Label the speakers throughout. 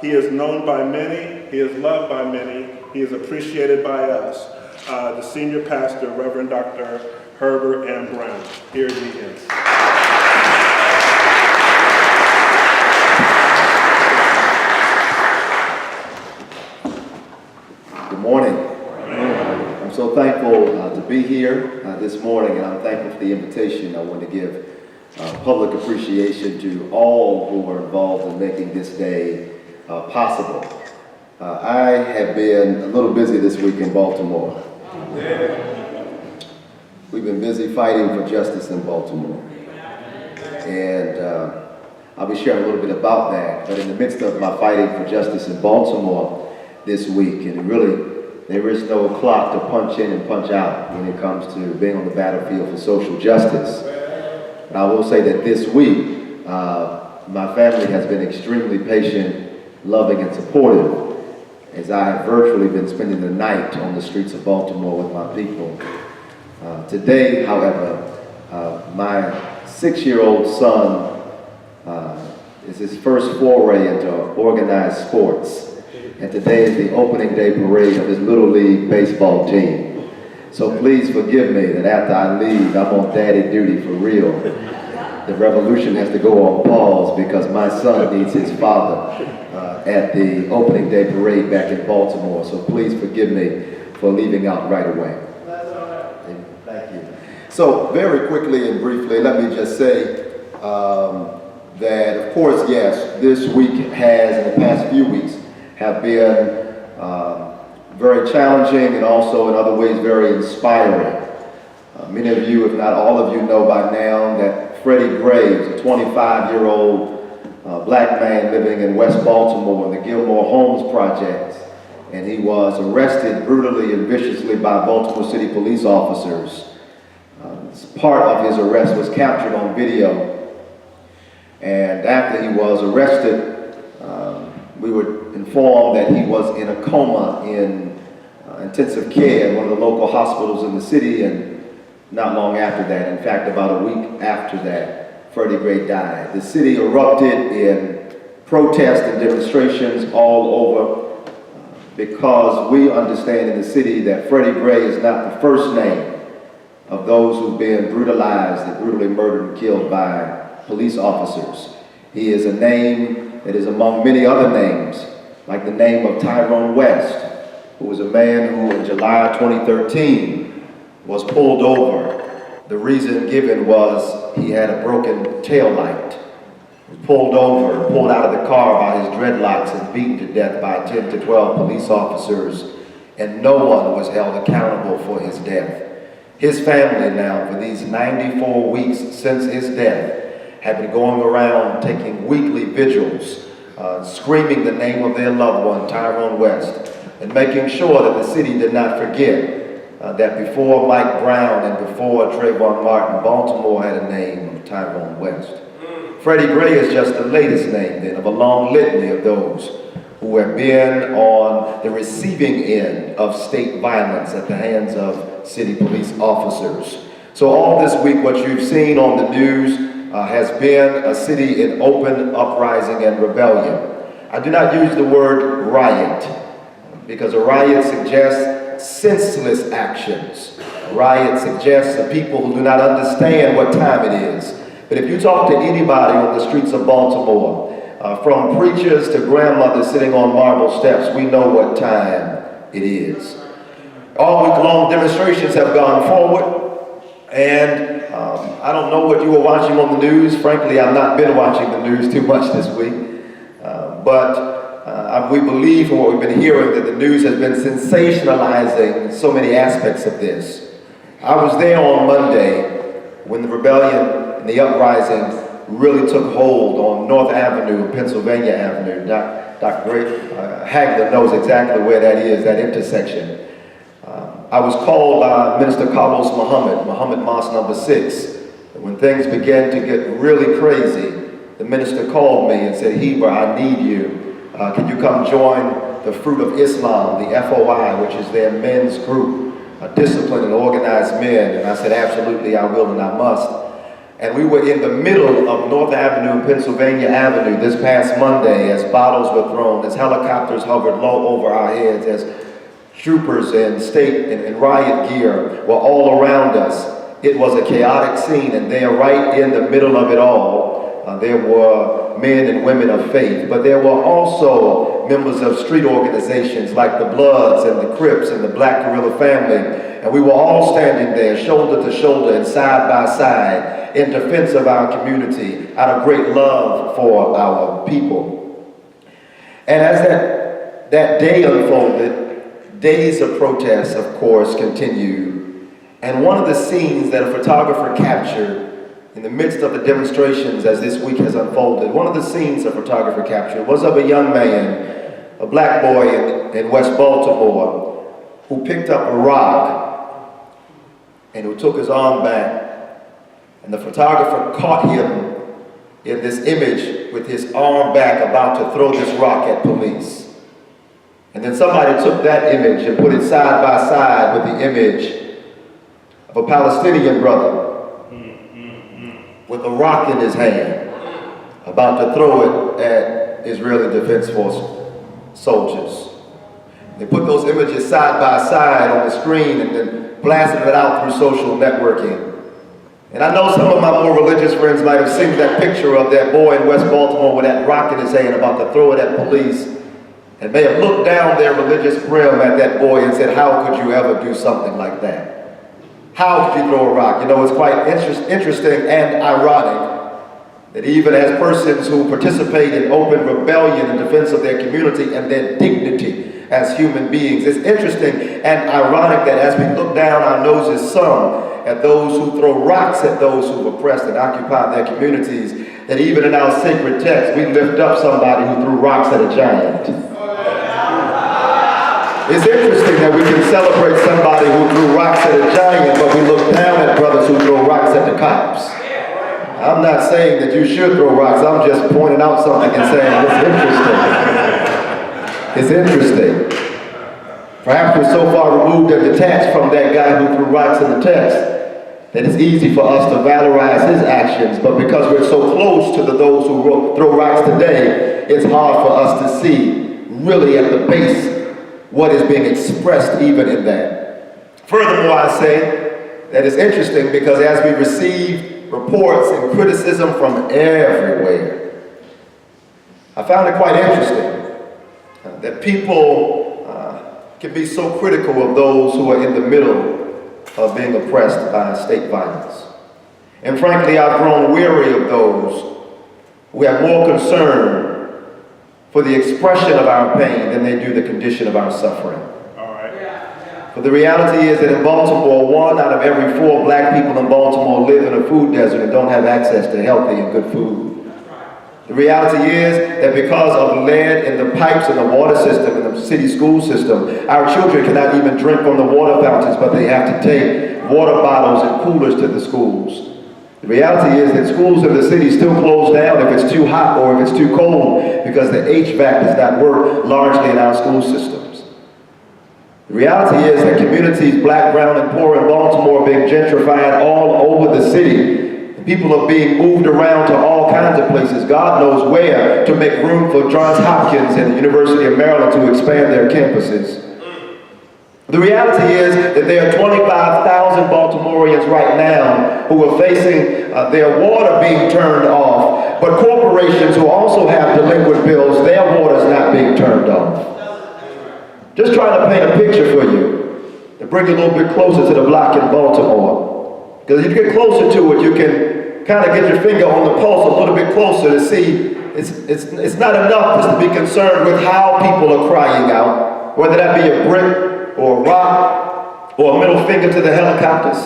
Speaker 1: He is known by many, he is loved by many, he is appreciated by us. The senior pastor, Reverend Dr. Heber and Brown. Here he is.
Speaker 2: Good morning. I'm so thankful to be here this morning, and I'm thankful for the invitation. I want to give public appreciation to all who are involved in making this day possible. I have been a little busy this week in Baltimore. We've been busy fighting for justice in Baltimore. And I'll be sharing a little bit about that. But in the midst of my fighting for justice in Baltimore this week, and really there is no clock to punch in and punch out when it comes to being on the battlefield for social justice. And I will say that this week, my family has been extremely patient, loving, and supportive as I have virtually been spending the night on the streets of Baltimore with my people. Today, however, my 6-year-old son is his first foray into organized sports. And today is the opening day parade of his Little League baseball team. So please forgive me that after I leave, I'm on daddy duty for real. The revolution has to go on pause because my son needs his father at the opening day parade back in Baltimore. So please forgive me for leaving out right away. Thank you. So very quickly and briefly, let me just say that, of course, yes, this week has, in the past few weeks, have been very challenging and also in other ways very inspiring. Many of you, if not all of you, know by now that Freddie Graves, a 25-year-old black man living in West Baltimore in the Gilmore Homes Project, and he was arrested brutally and viciously by Baltimore City police officers. Part of his arrest was captured on video, and after he was arrested, we were informed that he was in a coma in intensive care in one of the local hospitals in the city, and not long after that, in fact about a week after that, Freddie Gray died. The city erupted in protests and demonstrations all over because we understand in the city that Freddie Gray is not the first name of those who've been brutalized and brutally murdered and killed by police officers. He is a name that is among many other names, like the name of Tyrone West, who was a man who in July 2013 was pulled over. The reason given was he had a broken tail light. He was pulled over, pulled out of the car by his dreadlocks and beaten to death by 10 to 12 police officers, and no one was held accountable for his death. His family now, for these 94 weeks since his death, have been going around taking weekly vigils, screaming the name of their loved one, Tyrone West, and making sure that the city did not forget that before Mike Brown and before Trayvon Martin, Baltimore had a name of Tyrone West. Freddie Gray is just the latest name then of a long litany of those who have been on the receiving end of state violence at the hands of city police officers. So all this week what you've seen on the news has been a city in open uprising and rebellion. I do not use the word riot because a riot suggests senseless actions. A riot suggests the people who do not understand what time it is. But if you talk to anybody on the streets of Baltimore, from preachers to grandmothers sitting on marble steps, we know what time it is. All week long demonstrations have gone forward, and I don't know what you were watching on the news. Frankly, I've not been watching the news too much this week, but we believe from what we've been hearing that the news has been sensationalizing so many aspects of this. I was there on Monday when the rebellion and the uprising really took hold on North Avenue and Pennsylvania Avenue. Dr. Hagler knows exactly where that is, that intersection. I was called by Minister Carlos Muhammad Mosque number 6. And when things began to get really crazy, the minister called me and said, "Heber, I need you. Can you come join the Fruit of Islam, the FOI, which is their men's group, disciplined and organized men?" And I said, "Absolutely, I will and I must." And we were in the middle of North Avenue and Pennsylvania Avenue this past Monday as bottles were thrown, as helicopters hovered low over our heads, as troopers and state and riot gear were all around us. It was a chaotic scene, and there, right in the middle of it all, there were men and women of faith, but there were also members of street organizations like the Bloods and the Crips and the Black Guerrilla Family, and we were all standing there shoulder to shoulder and side by side in defense of our community out of great love for our people. And as that day unfolded, days of protests, of course, continued. And one of the scenes that a photographer captured in the midst of the demonstrations as this week has unfolded, one of the scenes a photographer captured was of a young man, a black boy in West Baltimore, who picked up a rock and who took his arm back. And the photographer caught him in this image with his arm back about to throw this rock at police. And then somebody took that image and put it side by side with the image of a Palestinian brother with a rock in his hand, about to throw it at Israeli Defense Force soldiers. They put those images side by side on the screen and then blasted it out through social networking. And I know some of my more religious friends might have seen that picture of that boy in West Baltimore with that rock in his hand about to throw it at police, and may have looked down their religious brim at that boy and said, how could you ever do something like that? How could you throw a rock? You know, it's quite interesting and ironic that even as persons who participate in open rebellion in defense of their community and their dignity as human beings, it's interesting and ironic that as we look down our noses some at those who throw rocks at those who've oppressed and occupied their communities, that even in our sacred text, we lift up somebody who threw rocks at a giant. It's interesting that we can celebrate somebody who threw rocks at a giant, but we look down at brothers who throw rocks at the cops. I'm not saying that you should throw rocks, I'm just pointing out something and saying it's interesting. It's interesting. Perhaps we're so far removed and detached from that guy who threw rocks in the text that it's easy for us to valorize his actions, but because we're so close to those who throw rocks today, it's hard for us to see really at the base what is being expressed even in that. Furthermore, I say that it's interesting because as we receive reports and criticism from everywhere, I found it quite interesting that people can be so critical of those who are in the middle of being oppressed by state violence. And frankly, I've grown weary of those who have more concern for the expression of our pain than they do the condition of our suffering.
Speaker 1: All right.
Speaker 2: But the reality is that in Baltimore, 1 out of every 4 black people in Baltimore live in a food desert and don't have access to healthy and good food. The reality is that because of lead in the pipes and the water system and the city school system, our children cannot even drink from the water fountains, but they have to take water bottles and coolers to the schools. The reality is that schools in the city still close down if it's too hot or if it's too cold because the HVAC does not work largely in our school systems. The reality is that communities, black, brown, and poor in Baltimore are being gentrified all over the city. People are being moved around to all kinds of places. God knows where to make room for Johns Hopkins and the University of Maryland to expand their campuses. The reality is that there are 25,000 Baltimoreans right now who are facing their water being turned off, but corporations who also have delinquent bills, their water's not being turned off. Just trying to paint a picture for you, to bring you a little bit closer to the block in Baltimore. Because if you get closer to it, you can kind of get your finger on the pulse a little bit closer to see it's not enough just to be concerned with how people are crying out, whether that be a brick or a rock or a middle finger to the helicopters.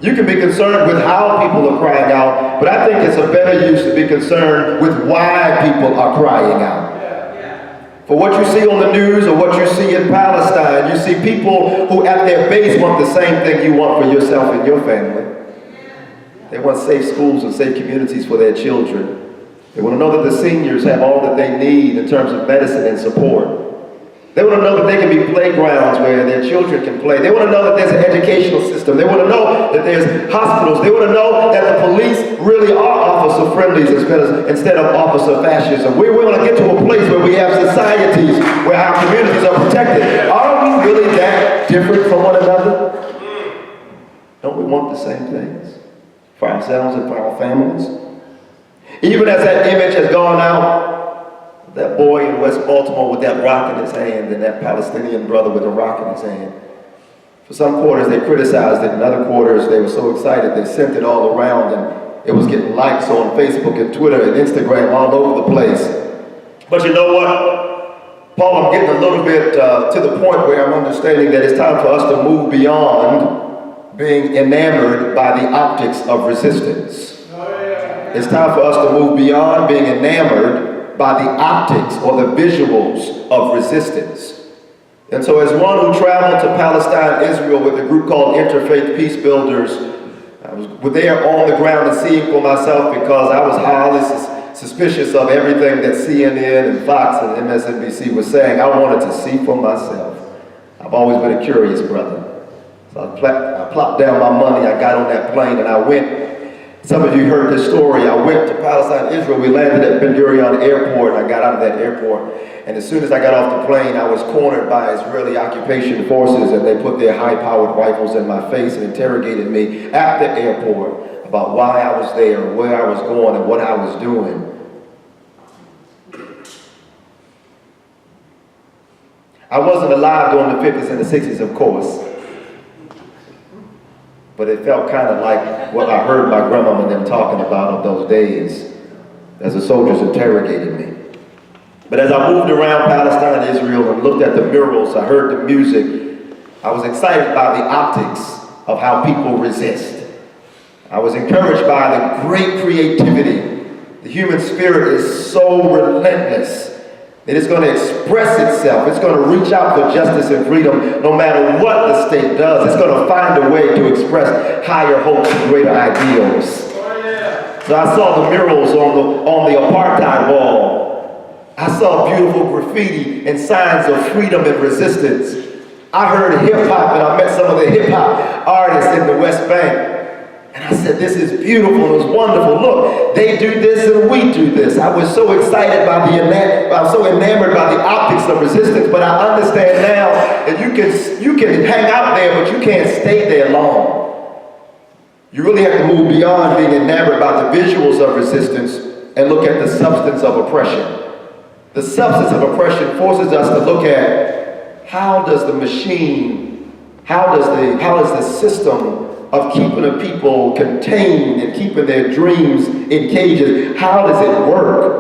Speaker 2: You can be concerned with how people are crying out, but I think it's a better use to be concerned with why people are crying out. For what you see on the news or what you see in Palestine, you see people who at their base want the same thing you want for yourself and your family. They want safe schools and safe communities for their children. They want to know that the seniors have all that they need in terms of medicine and support. They want to know that there can be playgrounds where their children can play. They want to know that there's an educational system. They want to know that there's hospitals. They want to know that the police really are officer friendlies instead of officer fascism. We want to get to a place where we have societies where our communities are protected. Are we really that different from one another? Don't we want the same things for ourselves and for our families? Even as that image has gone out, that boy in West Baltimore with that rock in his hand and that Palestinian brother with a rock in his hand. For some quarters they criticized it, in other quarters they were so excited they sent it all around and it was getting likes on Facebook and Twitter and Instagram all over the place. But you know what? Paul, I'm getting a little bit to the point where I'm understanding that it's time for us to move beyond being enamored by the optics of resistance. It's time for us to move beyond being enamored by the optics or the visuals of resistance. And so as one who traveled to Palestine, Israel with a group called Interfaith Peace Builders, I was there on the ground and seeing for myself because I was highly suspicious of everything that CNN and Fox and MSNBC was saying. I wanted to see for myself. I've always been a curious brother. So I plopped down my money, I got on that plane and I went. Some of you heard this story. I went to Palestine, Israel. We landed at Ben Gurion Airport. I got out of that airport. And as soon as I got off the plane, I was cornered by Israeli occupation forces and they put their high-powered rifles in my face and interrogated me at the airport about why I was there, where I was going, and what I was doing. I wasn't alive during the 50s and the 60s, of course. But it felt kind of like what I heard my grandmama and them talking about of those days as the soldiers interrogated me. But as I moved around Palestine and Israel and looked at the murals, I heard the music, I was excited by the optics of how people resist. I was encouraged by the great creativity. The human spirit is so relentless. It is going to express itself. It's going to reach out for justice and freedom no matter what the state does. It's going to find a way to express higher hopes and greater ideals. So I saw the murals on the apartheid wall. I saw beautiful graffiti and signs of freedom and resistance. I heard hip-hop and I met some of the hip-hop artists in the West Bank. And I said, this is beautiful, it was wonderful. Look, they do this and we do this. I was so excited by I was so enamored by the optics of resistance, but I understand now that you can hang out there, but you can't stay there long. You really have to move beyond being enamored by the visuals of resistance and look at the substance of oppression. The substance of oppression forces us to look at how does the machine, how is the system of keeping a people contained and keeping their dreams in cages, how does it work?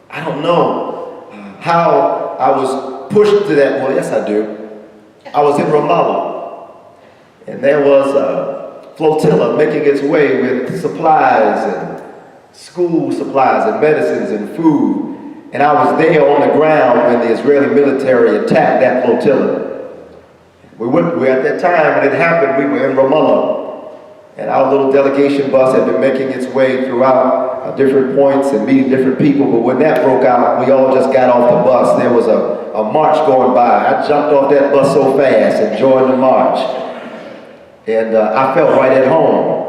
Speaker 2: I don't know how I was pushed to that. Well, yes, I do. I was in Ramallah, and there was a flotilla making its way with supplies and school supplies and medicines and food. And I was there on the ground when the Israeli military attacked that flotilla. At that time when it happened, we were in Ramallah, and our little delegation bus had been making its way throughout different points and meeting different people, but when that broke out, we all just got off the bus. There was a march going by. I jumped off that bus so fast and joined the march, and I felt right at home.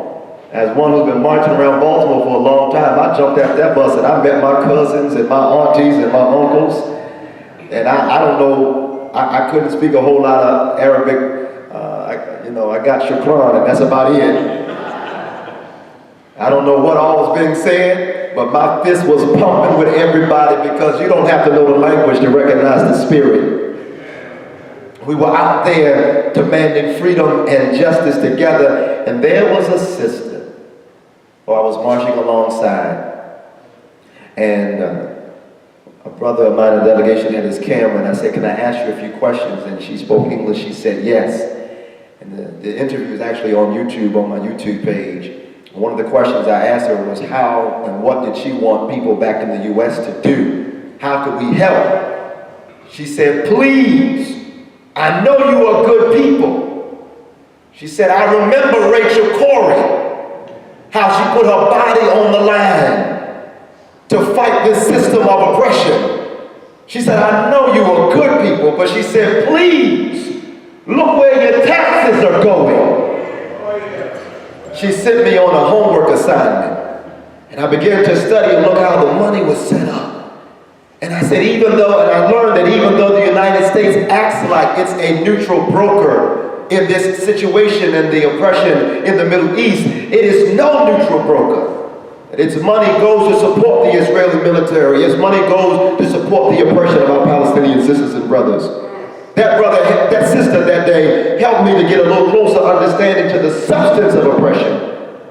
Speaker 2: As one who's been marching around Baltimore for a long time, I jumped off that bus and I met my cousins and my aunties and my uncles, and I don't know, I couldn't speak a whole lot of Arabic. I got shukran, and that's about it. I don't know what all was being said, but my fist was pumping with everybody because you don't have to know the language to recognize the spirit. We were out there demanding freedom and justice together, and there was a sister who I was marching alongside, and a brother of mine in the delegation had his camera, and I said, can I ask you a few questions? And she spoke English. She said yes. And the interview is actually on YouTube, on my YouTube page. One of the questions I asked her was how and what did she want people back in the U.S. to do? How could we help? She said, please, I know you are good people. She said, I remember Rachel Corrie, how she put her body on the line to fight this system of oppression. She said, I know you are good people, but she said, please, look where your taxes are going. She sent me on a homework assignment, and I began to study and look how the money was set up. And I said, and I learned that even though the United States acts like it's a neutral broker in this situation and the oppression in the Middle East, it is no neutral broker. Its money goes to support the Israeli military. Its money goes to support the oppression of our Palestinian sisters and brothers. That sister that day helped me to get a little closer understanding to the substance of oppression.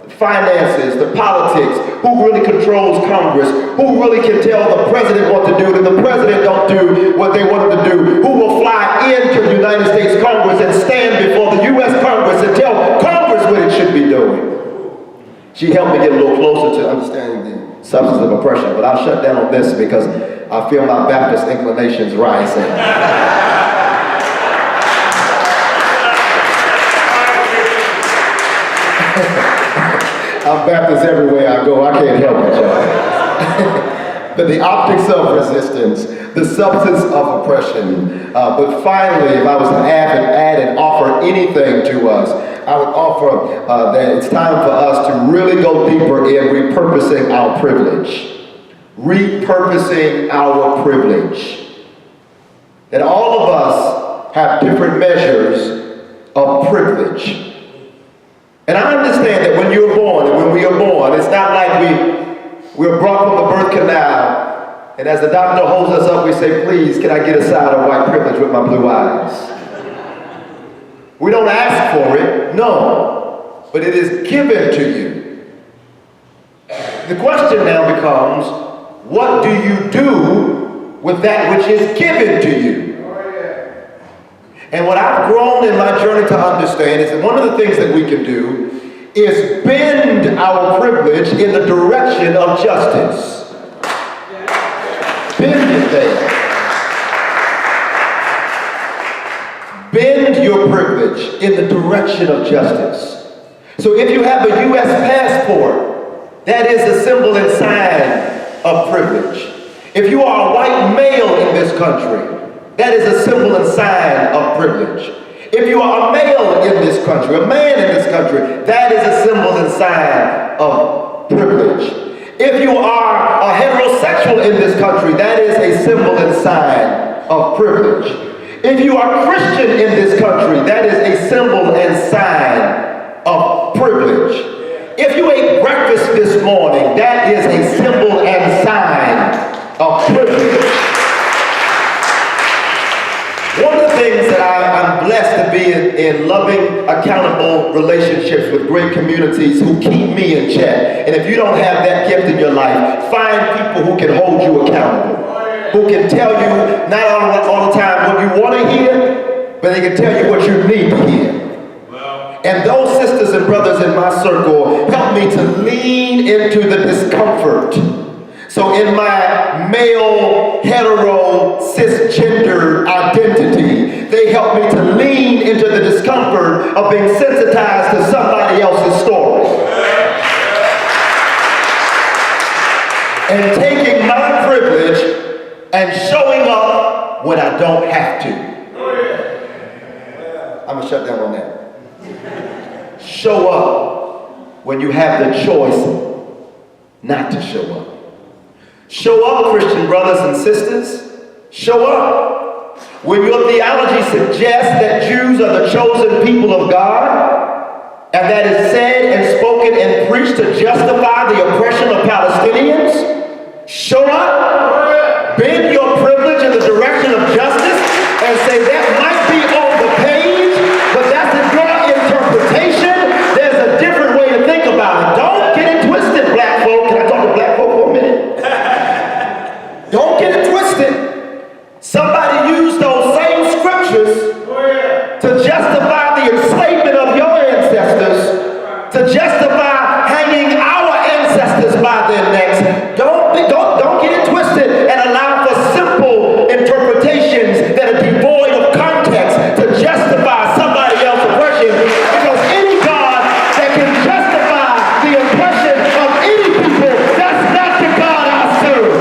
Speaker 2: The finances, the politics, who really controls Congress, who really can tell the president what to do, and the president don't do what they want him to do, who will fly into the United States Congress and stand before the U.S. Congress and tell Congress what it should be doing. She helped me get a little closer to understanding the substance of oppression, but I'll shut down on this because I feel my Baptist inclinations rising. I'm Baptist everywhere I go. I can't help it, y'all. But the optics of resistance, the substance of oppression. But finally, if I was to add and offer anything to us, I would offer that it's time for us to really go deeper in repurposing our privilege. Repurposing our privilege. That all of us have different measures of privilege. And I understand that when you're born and when we are born, it's not like we're brought from the birth canal, and as the doctor holds us up, we say, please, can I get a side of white privilege with my blue eyes? We don't ask for it, no, but it is given to you. The question now becomes, what do you do with that which is given to you? And what I've grown in my journey to understand is that one of the things that we can do is bend our privilege in the direction of justice. Bend it there. Bend your privilege in the direction of justice. So if you have a U.S. passport, that is a symbol and sign of privilege. If you are a white male in this country, that is a symbol and sign of privilege. If you are a male in this country, a man in this country, that is a symbol and sign of privilege. If you are a heterosexual in this country, that is a symbol and sign of privilege. If you are Christian in this country, that is a symbol and sign of privilege. If you ate breakfast this morning, that is a symbol and sign of privilege. One of the things that I'm blessed to be in loving, accountable relationships with great communities who keep me in check. And if you don't have that gift in your life, find people who can hold you accountable, who can tell you not all the time what you want to hear, but they can tell you what you need to hear. And those sisters and brothers in my circle help me to lean into the discomfort. So in my male, hetero, cisgender identity, they help me to lean into the discomfort of being sensitized to somebody else's story. And taking my privilege and showing up when I don't have to. I'm gonna shut down on that. Show up when you have the choice not to show up. Show up, Christian brothers and sisters. Show up. When your theology suggests that Jews are the chosen people of God, and that is said and spoken and preached to justify the oppression of Palestinians, show up. Bend your privilege in the direction of justice and say that might be on the page, but that's a your interpretation. There's a different way to think about it. Don't get it twisted, black folk. Can I talk to black folk for a minute? Don't get it twisted. Somebody used those same scriptures to justify the enslavement of your ancestors, to justify hanging our ancestors by their necks. Don't get it twisted and allow for simple interpretations that are devoid of context to justify somebody else's oppression. Because any God that can justify the oppression of any people, that's not the God I serve.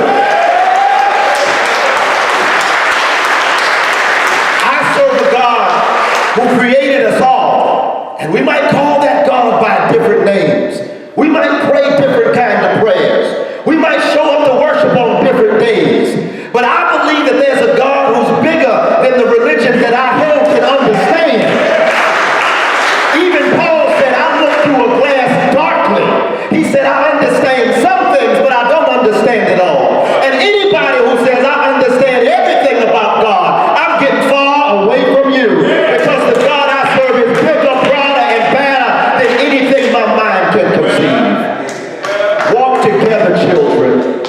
Speaker 2: together, children.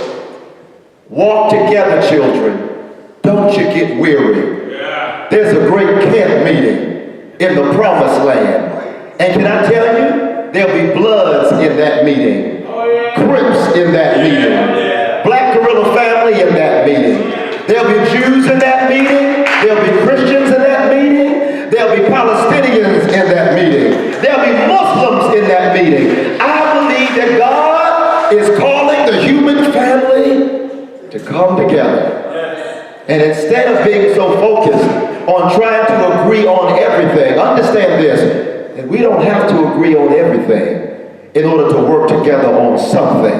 Speaker 2: Walk together, children. Don't you get weary. There's a great camp meeting in the promised land. And can I tell you, there'll be Bloods in that meeting, Crips in that meeting, Black Guerrilla Family in that meeting. There'll be Jews in that meeting. There'll be Christians in that meeting. There'll be Palestinians in that meeting. There'll be Muslims in that meeting. I believe that God is calling the human family to come together. And instead of being so focused on trying to agree on everything, understand this, that we don't have to agree on everything in order to work together on something.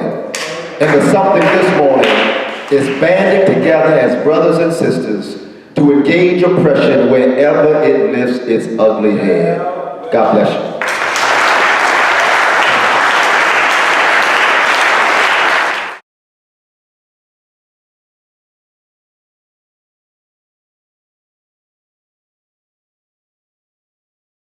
Speaker 2: And the something this morning is banding together as brothers and sisters to engage oppression wherever it lifts its ugly head. God bless you.